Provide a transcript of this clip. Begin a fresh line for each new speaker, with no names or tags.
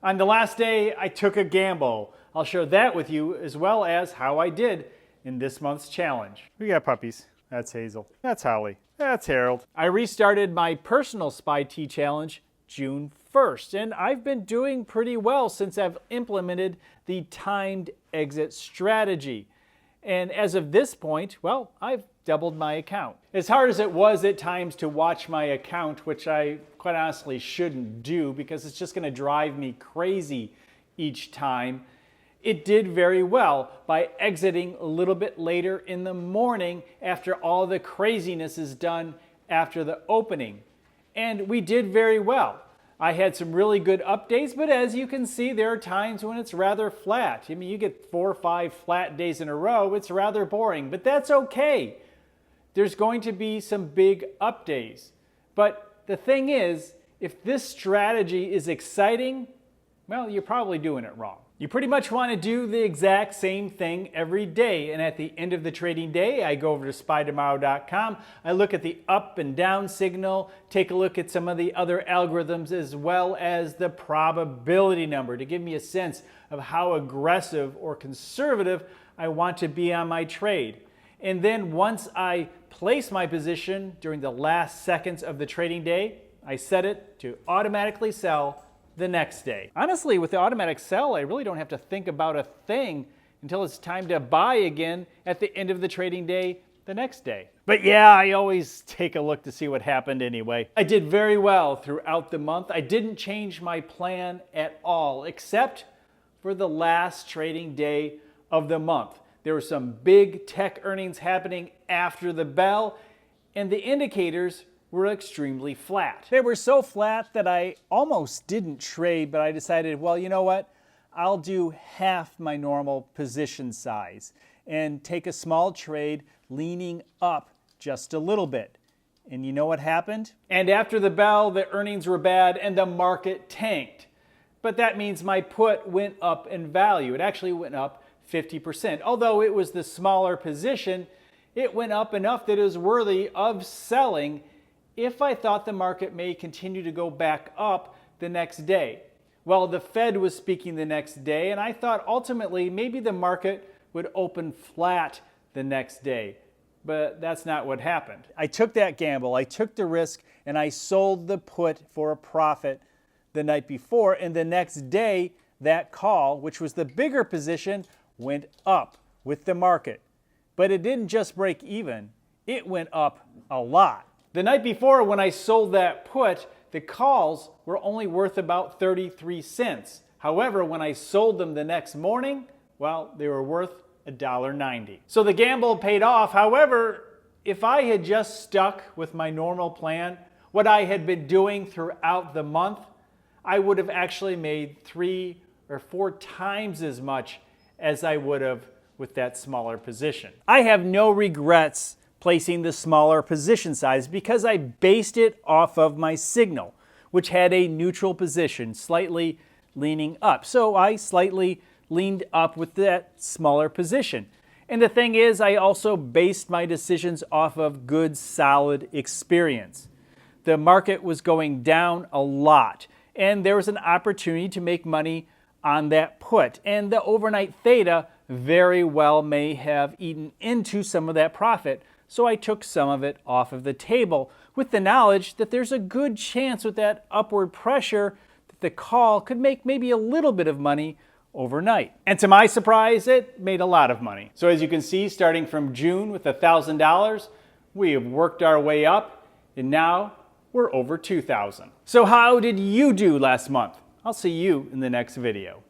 On the last day, I took a gamble. I'll share that with you as well as how I did in this month's challenge. We got puppies. That's Hazel. That's Holly. That's Harold. I restarted my personal Spy Tea challenge June 1st, and I've been doing pretty well since I've implemented the timed exit strategy. And as of this point, well, I've doubled my account. As hard as it was at times to watch my account, which I quite honestly shouldn't do because it's just going to drive me crazy each time, it did very well by exiting a little bit later in the morning after all the craziness is done after the opening. And we did very well. I had some really good up days, but as you can see, there are times when it's rather flat. I mean, you get 4 or 5 flat days in a row, it's rather boring, but that's okay. There's going to be some big up days. But the thing is, if this strategy is exciting, well, you're probably doing it wrong. You pretty much want to do the exact same thing every day. And at the end of the trading day, I go over to spytomorrow.com. I look at the up and down signal, take a look at some of the other algorithms as well as the probability number to give me a sense of how aggressive or conservative I want to be on my trade. And then once I place my position during the last seconds of the trading day, I set it to automatically sell the next day. Honestly, with the automatic sell, I really don't have to think about a thing until it's time to buy again at the end of the trading day the next day. But yeah, I always take a look to see what happened anyway. I did very well throughout the month. I didn't change my plan at all, except for the last trading day of the month. There were some big tech earnings happening after the bell, and the indicators were extremely flat. They were so flat that I almost didn't trade, but I decided, well, you know what? I'll do half my normal position size and take a small trade leaning up just a little bit. And you know what happened? And after the bell, the earnings were bad and the market tanked. But that means my put went up in value. It actually went up 50%. Although it was the smaller position, it went up enough that it was worthy of selling if I thought the market may continue to go back up the next day. Well, the Fed was speaking the next day, and I thought ultimately maybe the market would open flat the next day. But that's not what happened. I took that gamble, I took the risk, and I sold the put for a profit the night before, and the next day, that call, which was the bigger position, went up with the market. But it didn't just break even, it went up a lot. The night before, when I sold that put, the calls were only worth about 33 cents. However, when I sold them the next morning, well, they were worth $1.90. So the gamble paid off. However, if I had just stuck with my normal plan, what I had been doing throughout the month, I would have actually made 3 or 4 times as much as I would have with that smaller position. I have no regrets placing the smaller position size because I based it off of my signal, which had a neutral position, slightly leaning up. So I slightly leaned up with that smaller position. And the thing is, I also based my decisions off of good, solid experience. The market was going down a lot, and there was an opportunity to make money on that put. And the overnight theta very well may have eaten into some of that profit. So I took some of it off of the table with the knowledge that there's a good chance with that upward pressure that the call could make maybe a little bit of money overnight. And to my surprise, it made a lot of money. So as you can see, starting from June with $1,000, we have worked our way up and now we're over $2,000. So how did you do last month? I'll see you in the next video.